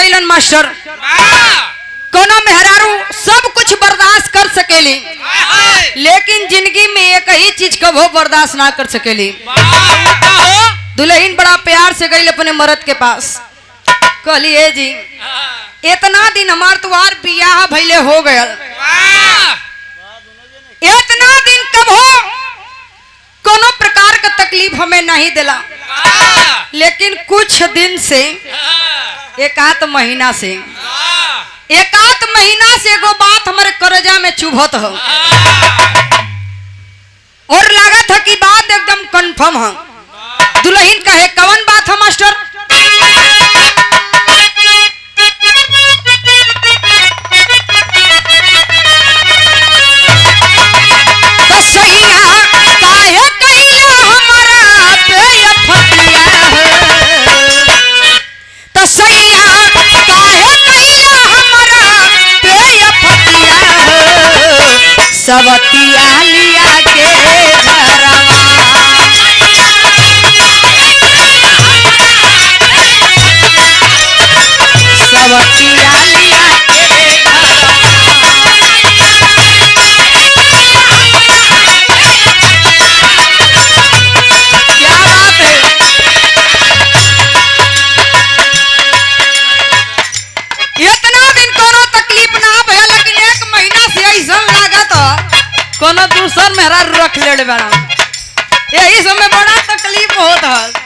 गईलन मास्टर। कोनो मेहरारू सब कुछ बर्दाश्त कर सकेली, लेकिन जिंदगी में एक ही चीज कभो बर्दाश्त ना कर सकेली। दुल्हन बड़ा प्यार से गई अपने मर्द के पास, कहली ए जी इतना दिन हमार तुम्हार बियाह भइले हो गया, इतना दिन कभो कोनो प्रकार का तकलीफ हमें नहीं दिला, लेकिन कुछ दिन से एक आध महीना से एगो बात हमारे करजा में चुभत हो और लागत है कि बात एकदम कंफर्म है। दुल्हन कहे कौन बात है मास्टर? तो सैया काहे कइला हमरा पे फतिया है, तो सैया काहे कइला हमरा पे फतिया है, सवतिया लिया के घरवा, सवतिया लिया के क्या बात है। इतना दिन कोनो तकलीफ ना भया, लेकिन एक महीना से ऐसा लागत कोनो दूसर मेहरा रख ले बड़ा, यही समय बड़ा तकलीफ होत है।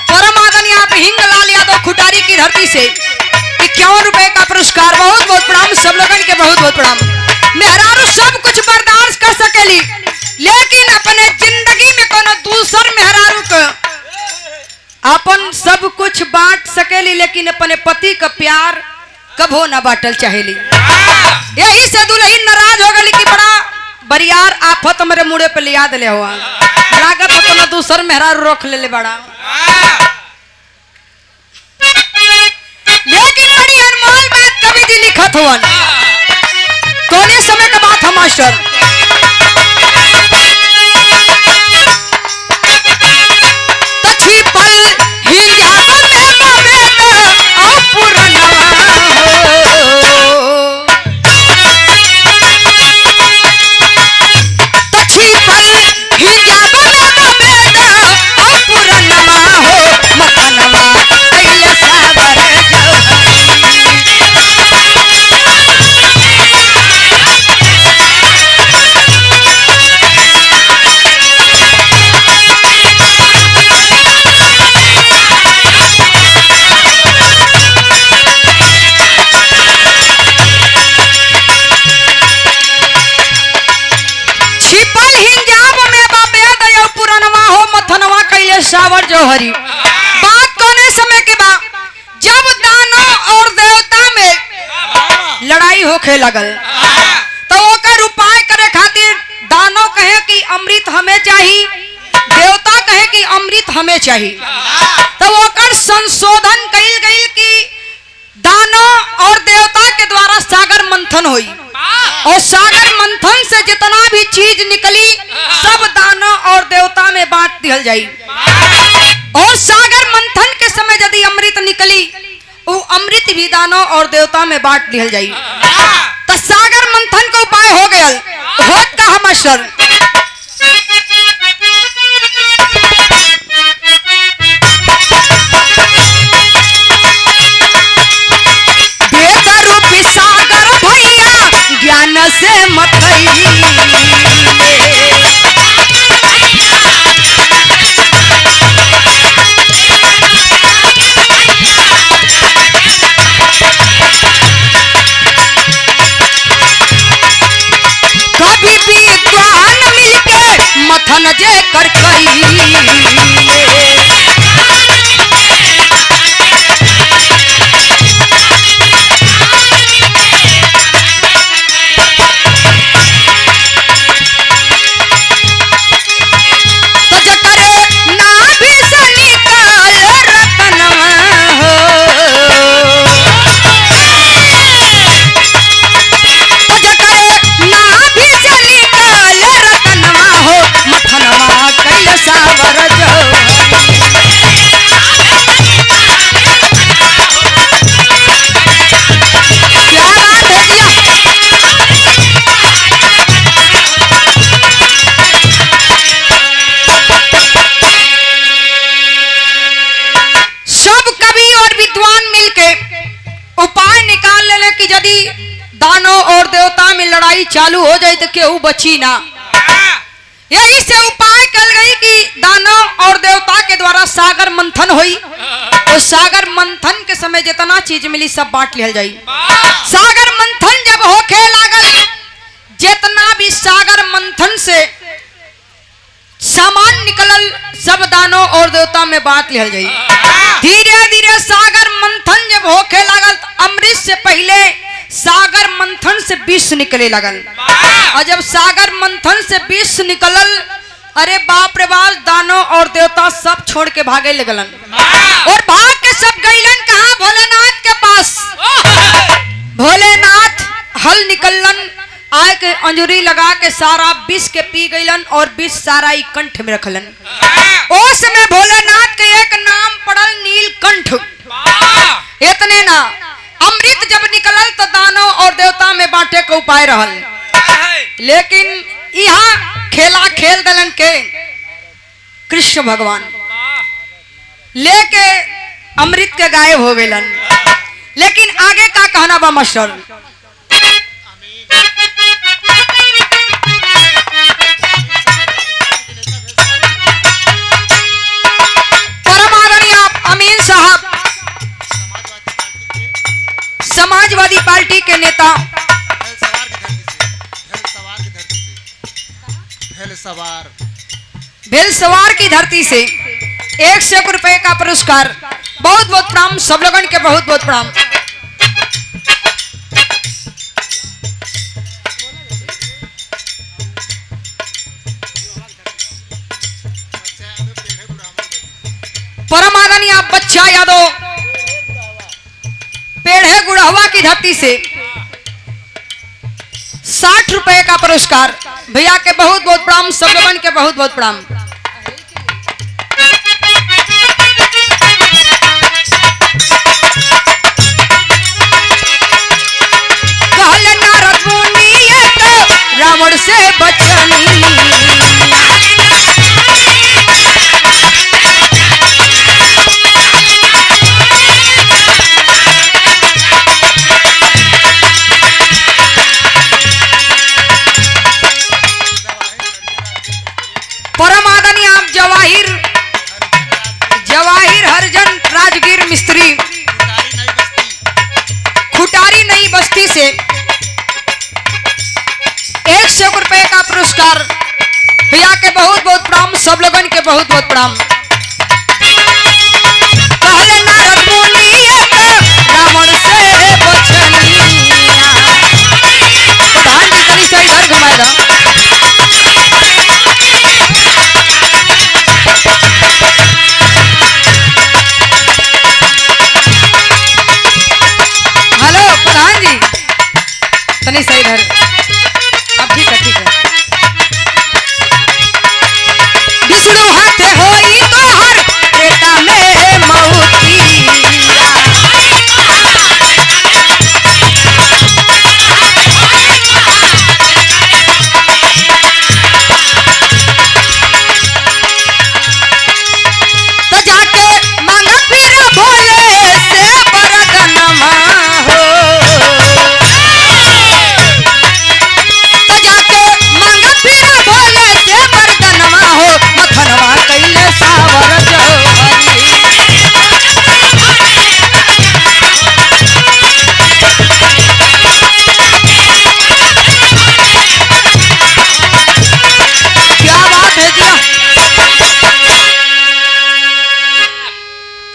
परम आदरणीय आप हिंगलाल यादव खुटारी की धरती से 51 रुपए का पुरस्कार, बहुत बहुत प्रणाम सब लोगन के, बहुत बहुत प्रणाम। मेहरारू सब कुछ बर्दाश्त कर सकेली, लेकिन अपने जिंदगी में कोनो दूसर मेहरारू को अपन सब कुछ बांट सकेली, लेकिन अपने पति का प्यार कभो न बांटल चाहेली। यही से दुल्हन नाराज हो गई कि बड़ा बरियार आफत हमारे मुड़े पे लिया दिले हुआ, लागत अपना दूसर मेहरारू रख ले बड़ा। लेकिन बड़ी अनमोल बात कवि जी लिखत हुआ, कौन समय का बात है मास्टर? सावर जौहरी बात कोने समय के बाद जब दानव और देवता में लड़ाई होखे लगल, तो ओकर उपाय करे खातिर दानव कहे कि अमृत हमें चाहिए, देवता कहे कि अमृत हमें चाहिए। तो ओकर संशोधन कइल गइल कि दानव और देवता के द्वारा सागर मंथन हुई, और सागर मंथन से जितना भी चीज निकली सब दानव और देवता में बांट दिया जाई। और सागर मंथन के समय यदि अमृत निकली, वो अमृत भी दानव और देवता में बांट दिया जाई। तो सागर मंथन का उपाय हो गया, होत का हम मास्टर? बेदरूपी सागर भैया ज्ञान से मतई, कभी विद्वान मिलके मथन जे कर सावर लड़ाई चालू हो जाए तो केहू बची ना। यही से उपाय कल गई कि दानव और देवता के द्वारा सागर मंथन हुई। तो सागर मंथन के समय जितना चीज मिली सब बांट लिया जाई। सागर मंथन जब होके लागल, जितना भी सागर मंथन से सामान निकलल सब दानव और देवता में बांट लिया जाई। धीरे धीरे सागर मंथन जब होके लागल, अमृत से पहले सागर मंथन से विष निकले लगल। और जब सागर मंथन से विष निकलल, अरे बाप रे बाप, दानव और देवता सब छोड़ के भागे लगलन। और भाग के सब गईलन कहा? भोलेनाथ के पास। भोलेनाथ हल निकलन, आए के अंजुरी लगा के सारा विष के पी गईलन और विष सारा ही कंठ में रखलन। उस समय भोलेनाथ के एक नाम पड़ल नीलकंठ। इतने ना, अमृत जब निकलल तो दानव और देवता में बांटे का उपाय रहल, लेकिन यहाँ खेला खेल दलन के कृष्ण भगवान लेके अमृत के गायब हो गलन। लेकिन आगे का कहना बा मास्टर? परमादरणीय अमीन साहब समाजवादी पार्टी के नेता, भेलसवार की धरती से 100 रुपए का पुरस्कार। बहुत बहुत प्रणाम सब लोगन के, बहुत बहुत प्रणाम। परमादरणीय बच्चा यादव पेड़े गुड़हवा की धरती से 60 रुपए का पुरस्कार। भैया के बहुत बहुत प्रणाम, सब लोगन के बहुत बहुत प्रणाम। कहले नारद मुनि ये तो रावण से बचनी, परमादरणीय आप जवाहिर हरजन राजगीर मिस्त्री खुटारी नई बस्ती से 100 रुपए का पुरस्कार। भैया के बहुत बहुत प्रणाम, सब लोगन के बहुत बहुत प्रणाम। कहले नारद मुनि ये तो रावण से बचनी। प्रधान जी तनी से इधर घुमाएगा। तनी सही धर, अब ठीक है, ठीक है। विष्णु हाथे होई तोहर त्रेता में मौतिया, तो जाके मांग फिर भोले से वरदानमा हो।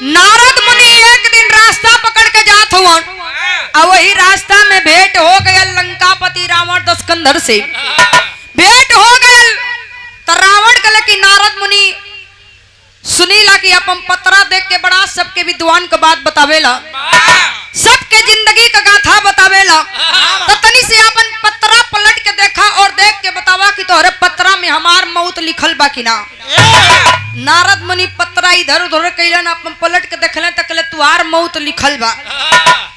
नारद मुनि एक दिन रास्ता पकड़ के जात हुआ, और वही रास्ता में भेंट हो गया लंकापति रावण दशकंधर से। भेंट हो गया तो रावण कहले कि नारद मुनि सुनीला कि अपन पत्रा देख के बड़ा सबके विद्वान का बात बतावेला, सबके जिंदगी का गाथा बतावेला, तो तनी से अपन पत्रा पलट के देखा और देख के बतावा कि तोहरे पत्रा में हमार मौत लिखल बा कि ना। नारद मुनि पत्रा इधर उधर कैलन, अपन पलट के देखले तो कहले तुहार मौत लिखल बा।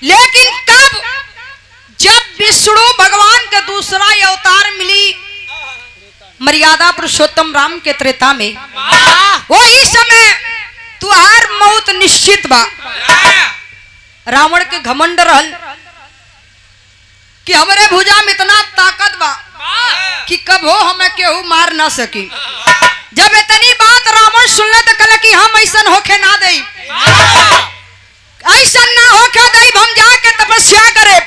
लेकिन कब? जब विष्णु भगवान के दूसरा अवतार मिली मर्यादा पुरुषोत्तम राम के त्रेता में, वही समय तुहार मौत निश्चित बा। रावण के घमंड रहल कि हमरे भुजा में इतना ताकत कबो हमें केहू मार ना सकी। जब इतनी बात रावण सुनले तो कहले कि हम ऐसन होके ना दे, ऐसन ना होके दे, हम जाके तपस्या करे।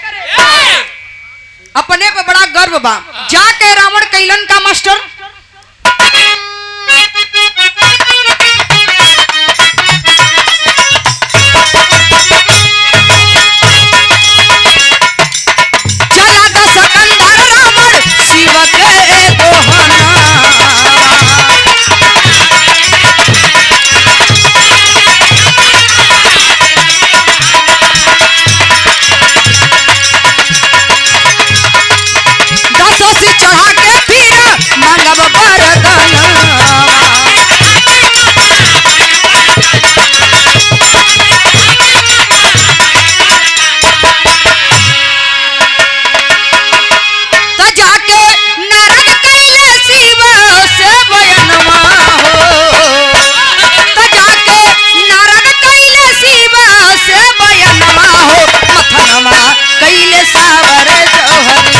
अपने पे बड़ा गर्व बा। जाके रावण कैलन का मास्टर चढ़ा के फिर मांगब वरदान। तो जाके नारद कैले शिव से बयनवा हो, तो जाके नारद कैले शिव से बयनवा हो, मथनवा कैले सावर जौहरी।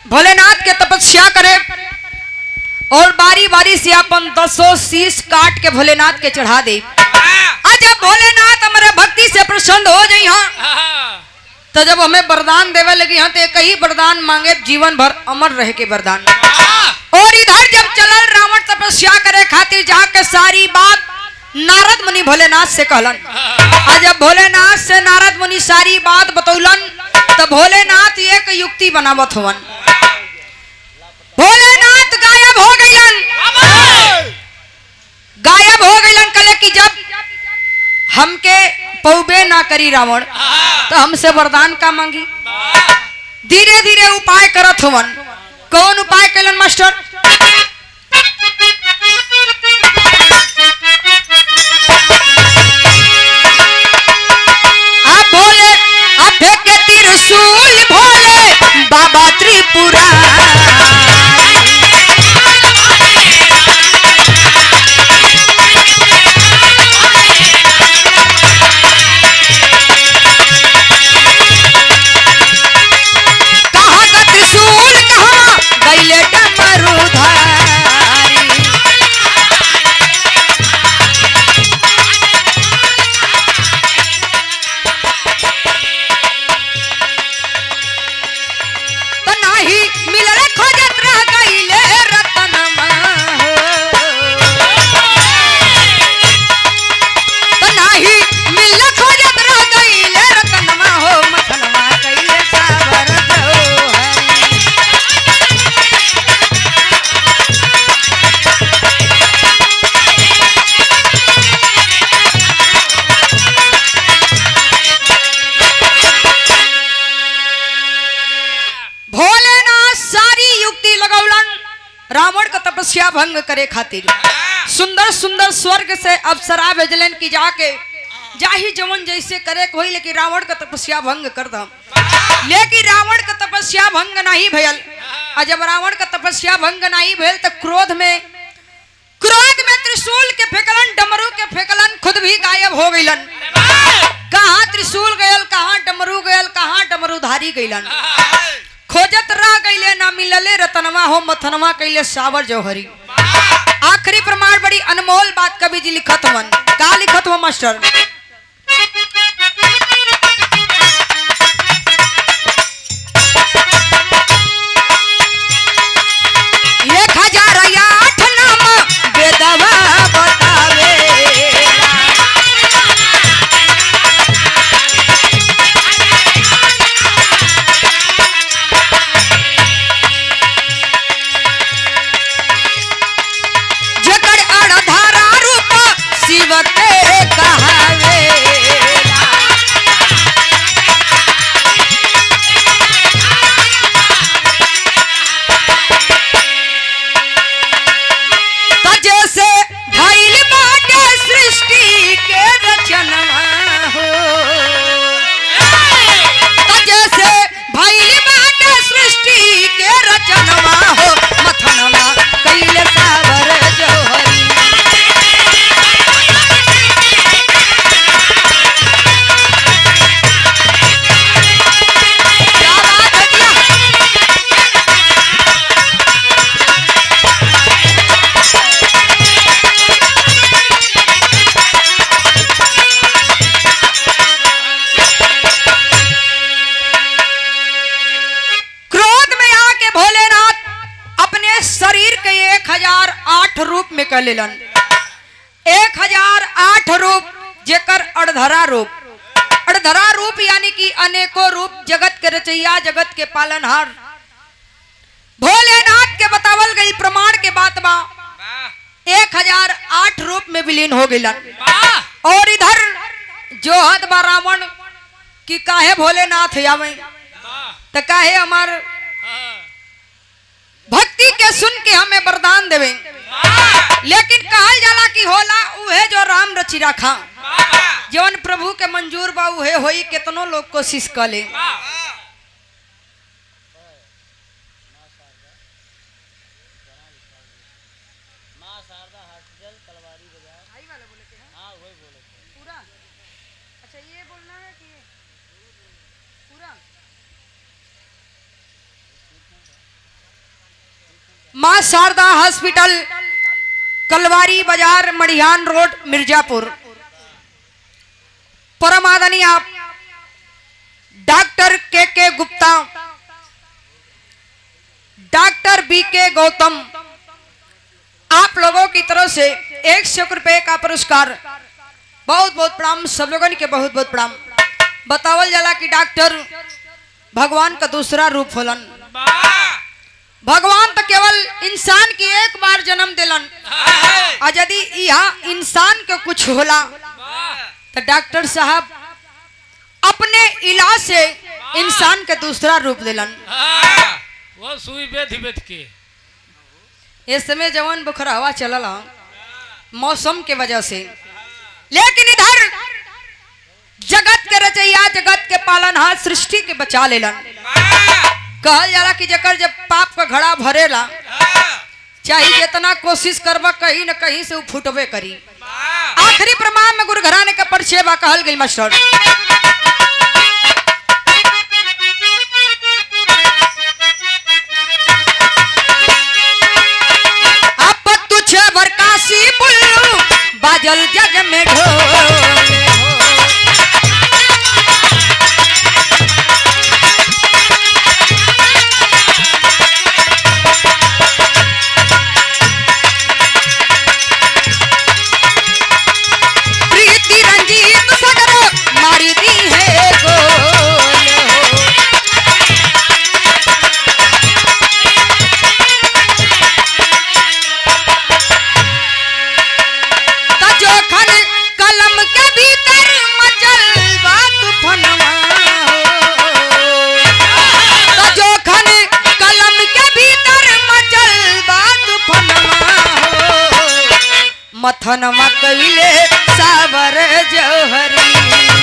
भोलेनाथ के तपस्या करे और बारी बारी से अपन 10 शीश काट के भोलेनाथ के चढ़ा दे। आज जब भोलेनाथ हमारे भक्ति से प्रसन्न हो जाई हाँ, तो जब हमें वरदान देवे लगी हाँ, तो एक ही वरदान मांगे, जीवन भर अमर रह के वरदान। और इधर जब चलल रावण तपस्या करे खातिर जाके सारी बात नारद मुनि भोलेनाथ से कहलन। आज जब भोलेनाथ से नारद मुनि सारी बात बतौलन तो भोलेनाथ एक युक्ति बनावत हुवन। भोलेनाथ गायब हो गईलन, गायब हो गईलन। कले कि जब हमके पौबे ना करी रावण तो हमसे वरदान का मांगी। धीरे धीरे उपाय करत हुवन। कौन उपाय कैलन मास्टर? आप भोले अब के त्रिशूल भोले बाबा त्रिपुरा। रावण का तपस्या भंग करे खातिर सुंदर सुंदर स्वर्ग से अप्सरा भेजलन की जाके जाही जवन जैसे करे कोई, लेकिन रावण का तपस्या भंग कर दम। लेकिन रावण का तपस्या भंग नहीं भयल। और जब रावण का तपस्या भंग नहीं भयल तो क्रोध में त्रिशूल के फेंकलन, डमरू के फेंकलन, खुद भी गायब हो गईलन। कहाँ त्रिशूल गयल, कहाँ डमरू गयल, कहाँ डमरूधारी गईलन। खोजत रह गईले ना मिलले रतनवा हो, मथनवा कैले सावर जौहरी। आखिरी प्रमाण बड़ी अनमोल बात कवि जी लिखत हवन। का लिखत हो मास्टर? 1008 नाम वेदवा बतावे। जकर अड़धारा रूप शिव के कहावे। 1008 रूप में कह लेलन। 1008 रूप जेकर अड़धरा रूप। अड़धरा रूप यानी कि अनेकों रूप, जगत के रचैया, जगत के पालनहार भोलेनाथ के बतावल गई प्रमाण के बात बा। 1008 रूप में विलीन हो गइलन। और इधर जो हद बा रावण कि काहे भोलेनाथ आवे, तो काहे हमार भक्ति के सुन के हमें वरदान देवे। लेकिन कहल जाला कि होला उहे जो राम रची रखा, जवन प्रभु के मंजूर बा उहे होई, कितनों लोग कोशिश कर ले। मां शारदा हॉस्पिटल, कलवारी बाजार, मड़ियान रोड, मिर्जापुर। परम आदरणीय आप डॉक्टर के गुप्ता, डॉक्टर बीके गौतम, आप लोगों की तरफ से 100 रुपए का पुरस्कार। बहुत बहुत प्रणाम, सब लोगों के बहुत बहुत प्रणाम। बतावल जाला कि डॉक्टर भगवान का दूसरा रूप होलन। भगवान तो केवल इंसान की एक बार जन्म दिलन, और यदि यहाँ इंसान के कुछ होला तो डॉक्टर साहब अपने इलाज से इंसान के दूसरा रूप दिलन। वो सुई बेध के इस समय जवन बुखरवा चलल मौसम के वजह से। लेकिन इधर जगत के रचैया, जगत के पालनहार, सृष्टि के बचा लेलन। कहल जाला कि जकर जब पाप का घड़ा भरेला, चाहे जितना कोशिश करबा कहीं न कहीं से वो फुटबे करी। आखिरी प्रमाण में गुरु घराने का परिचय बा। कहल गई मास्टर अब तुझे बरकासी बुल्लू बाजल जग में ढोल। मथनमा कैले सावर जौहरी।